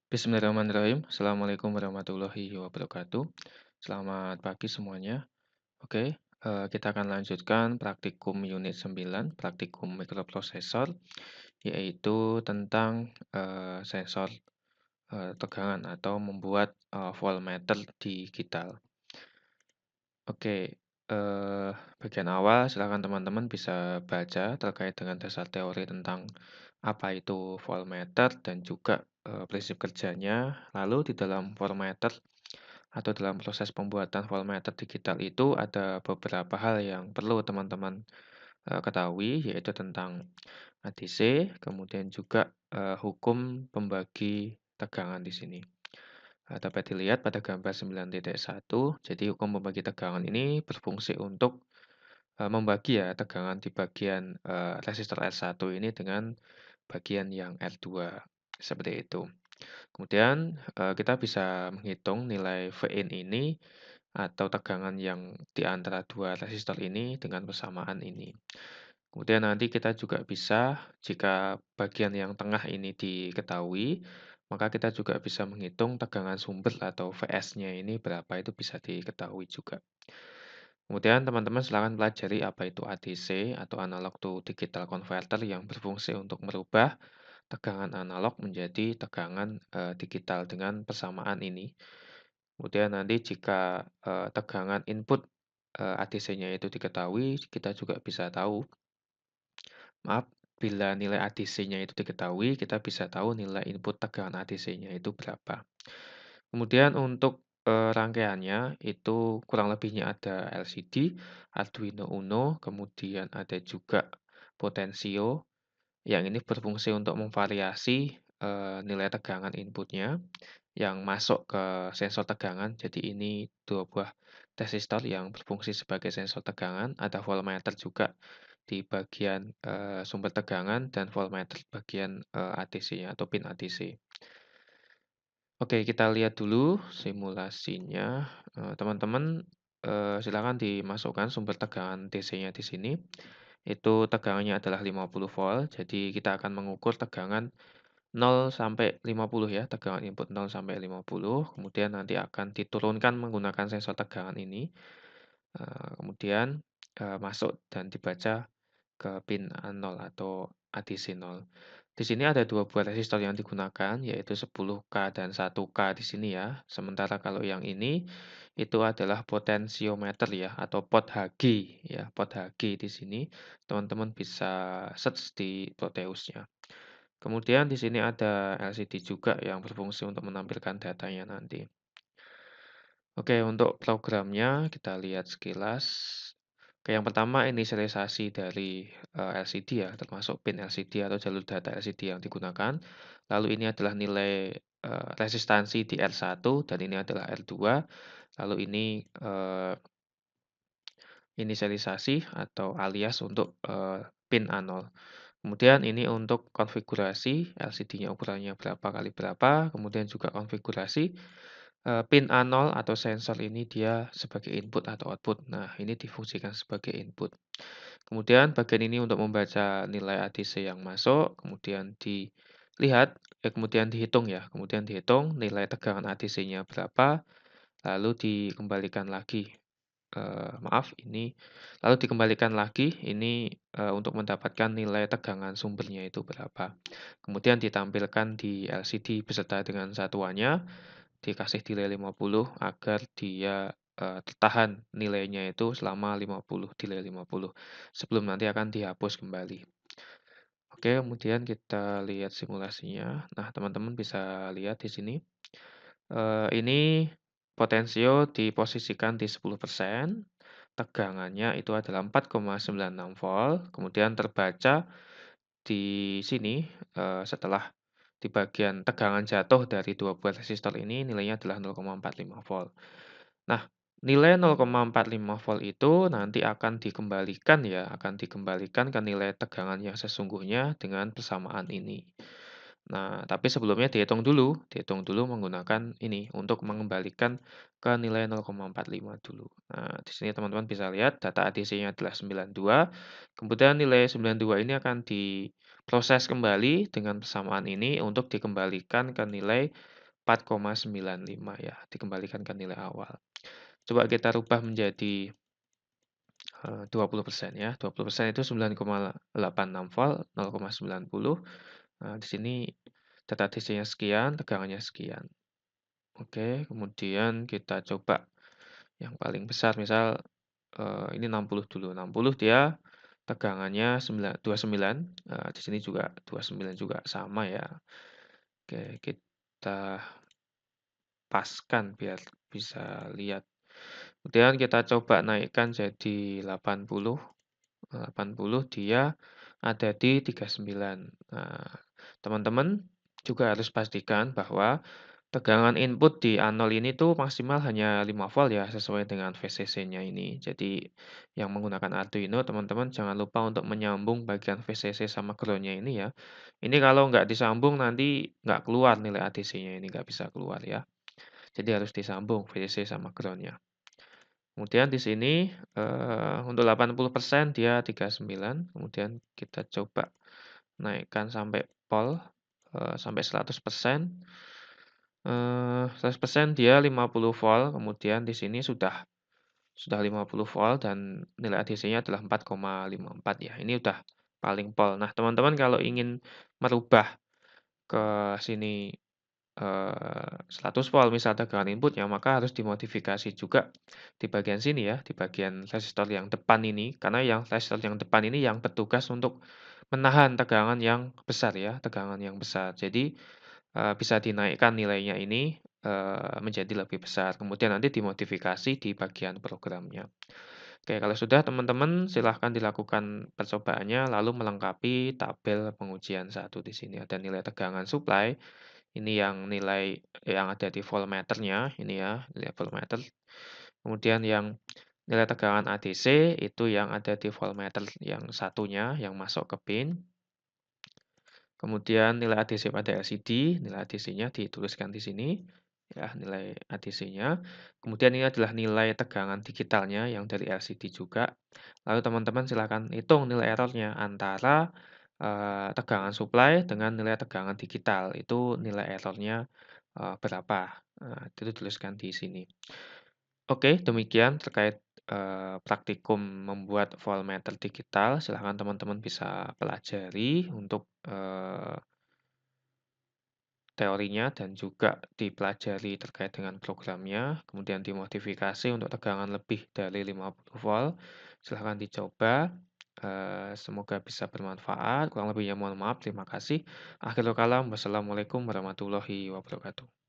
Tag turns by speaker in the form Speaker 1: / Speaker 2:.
Speaker 1: Bismillahirrahmanirrahim. Assalamualaikum warahmatullahi wabarakatuh. Selamat pagi semuanya. Oke, kita akan lanjutkan praktikum unit 9, praktikum mikroprosesor, yaitu tentang sensor tegangan atau membuat voltmeter digital. Oke, bagian awal silakan teman-teman bisa baca terkait dengan dasar teori tentang apa itu voltmeter dan juga prinsip kerjanya. Lalu di dalam voltmeter atau dalam proses pembuatan voltmeter digital itu ada beberapa hal yang perlu teman-teman ketahui, yaitu tentang ADC, kemudian juga hukum pembagi tegangan di sini. Dapat dilihat pada gambar 9.1, jadi hukum pembagi tegangan ini berfungsi untuk membagi ya tegangan di bagian resistor R1 ini dengan bagian yang R2, seperti itu. Kemudian kita bisa menghitung nilai Vin ini atau tegangan yang di antara dua resistor ini dengan persamaan ini. Kemudian nanti kita juga bisa, jika bagian yang tengah ini diketahui, maka kita juga bisa menghitung tegangan sumber atau Vs-nya ini berapa, itu bisa diketahui juga. Kemudian teman-teman silakan pelajari apa itu ADC atau analog to digital converter yang berfungsi untuk merubah tegangan analog menjadi tegangan digital dengan persamaan ini. Kemudian nanti jika tegangan input ADC-nya itu diketahui, kita juga bisa tahu, maaf, bila nilai ADC-nya itu diketahui, kita bisa tahu nilai input tegangan ADC-nya itu berapa. Kemudian untuk rangkaiannya itu kurang lebihnya ada LCD, Arduino Uno, kemudian ada juga Potensio yang ini berfungsi untuk memvariasi nilai tegangan inputnya yang masuk ke sensor tegangan. Jadi ini dua buah resistor yang berfungsi sebagai sensor tegangan. Ada voltmeter juga di bagian sumber tegangan dan voltmeter bagian ADC-nya atau pin ADC. Oke, kita lihat dulu simulasinya. Teman-teman, silakan dimasukkan sumber tegangan DC-nya di sini. Itu tegangannya adalah 50 volt, jadi kita akan mengukur tegangan 0 sampai 50 ya, tegangan input 0 sampai 50, kemudian nanti akan diturunkan menggunakan sensor tegangan ini, kemudian, masuk dan dibaca ke pin A0 atau ADC 0. Di sini ada dua buah resistor yang digunakan, yaitu 10K dan 1K di sini ya. Sementara kalau yang ini, itu adalah potensiometer ya, atau pot Hg ya, pot Hg di sini. Teman-teman bisa search di Proteusnya. Kemudian di sini ada LCD juga yang berfungsi untuk menampilkan datanya nanti. Oke, untuk programnya kita lihat sekilas. Oke, yang pertama inisialisasi dari LCD ya, termasuk pin LCD atau jalur data LCD yang digunakan. Lalu ini adalah nilai resistansi di R1 dan ini adalah R2. Lalu ini inisialisasi atau alias untuk pin A0. Kemudian ini untuk konfigurasi LCD-nya ukurannya berapa kali berapa, kemudian juga konfigurasi pin A0 atau sensor ini dia sebagai input atau output. Nah, ini difungsikan sebagai input. Kemudian bagian ini untuk membaca nilai ADC yang masuk, kemudian dilihat, kemudian dihitung ya, kemudian dihitung nilai tegangan ADC-nya berapa, lalu dikembalikan lagi. Maaf, ini lalu dikembalikan lagi ini untuk mendapatkan nilai tegangan sumbernya itu berapa. Kemudian ditampilkan di LCD beserta dengan satuannya, dikasih delay 50 agar dia tertahan nilainya itu selama 50, delay 50, sebelum nanti akan dihapus kembali. Oke, kemudian kita lihat simulasinya. Nah, teman-teman bisa lihat di sini. Ini potensio diposisikan di 10%, tegangannya itu adalah 4,96 volt, kemudian terbaca di sini, setelah di bagian tegangan jatuh dari dua buah resistor ini nilainya adalah 0,45 volt. Nah, nilai 0,45 volt itu nanti akan dikembalikan ya, akan dikembalikan ke nilai tegangan yang sesungguhnya dengan persamaan ini. Nah, tapi sebelumnya dihitung dulu menggunakan ini, untuk mengembalikan ke nilai 0,45 dulu. Nah, di sini teman-teman bisa lihat data ADC-nya adalah 92, kemudian nilai 92 ini akan diproses kembali dengan persamaan ini untuk dikembalikan ke nilai 4,95 ya, dikembalikan ke nilai awal. Coba kita rubah menjadi 20% ya, 20% itu 9,86 volt, 0,90. Nah, di sini data DC-nya sekian, tegangannya sekian. Oke, kemudian kita coba yang paling besar, misal, ini 60 dulu, 60 dia tegangannya 29, di sini juga 29 juga sama ya. Oke, kita paskan biar bisa lihat. Kemudian kita coba naikkan jadi 80. 80 dia ada di 39. Nah, teman-teman juga harus pastikan bahwa tegangan input di A0 ini tuh maksimal hanya 5 volt ya, sesuai dengan VCC-nya ini. Jadi yang menggunakan Arduino, teman-teman jangan lupa untuk menyambung bagian VCC sama ground-nya ini ya. Ini kalau nggak disambung nanti nggak keluar nilai ADC-nya ini, nggak bisa keluar ya. Jadi harus disambung VCC sama ground-nya. Kemudian di sini, untuk 80% dia 39, kemudian kita coba naikkan sampai pol, sampai 100%. 100% dia 50 volt, kemudian di sini sudah 50 volt dan nilai ADC-nya adalah 4,54 ya, ini udah paling pol. Nah, teman-teman kalau ingin merubah ke sini 100 volt misal tegangan inputnya, maka harus dimodifikasi juga di bagian sini ya, di bagian resistor yang depan ini, karena yang resistor yang depan ini yang bertugas untuk menahan tegangan yang besar ya, tegangan yang besar. Jadi, bisa dinaikkan nilainya ini, menjadi lebih besar, kemudian nanti dimodifikasi di bagian programnya. Oke, kalau sudah teman-teman silahkan dilakukan percobaannya, lalu melengkapi tabel pengujian satu di sini. Ada nilai tegangan supply, ini yang nilai yang ada di voltmeternya, ini ya, nilai voltmeter. Kemudian yang nilai tegangan ADC, itu yang ada di voltmeter yang satunya, yang masuk ke pin. Kemudian nilai ADC pada LCD, nilai ADC-nya dituliskan di sini, ya, nilai ADC-nya. Kemudian ini adalah nilai tegangan digitalnya yang dari LCD juga. Lalu teman-teman silakan hitung nilai errornya antara tegangan supply dengan nilai tegangan digital. Itu nilai errornya berapa. Nah, itu tuliskan di sini. Oke, demikian terkait praktikum membuat voltmeter digital. Silahkan teman-teman bisa pelajari untuk teorinya dan juga dipelajari terkait dengan programnya, kemudian dimodifikasi untuk tegangan lebih dari 50 volt. Silahkan dicoba, semoga bisa bermanfaat. Kurang lebihnya mohon maaf, terima kasih. Akhirul kalam, wassalamualaikum warahmatullahi wabarakatuh.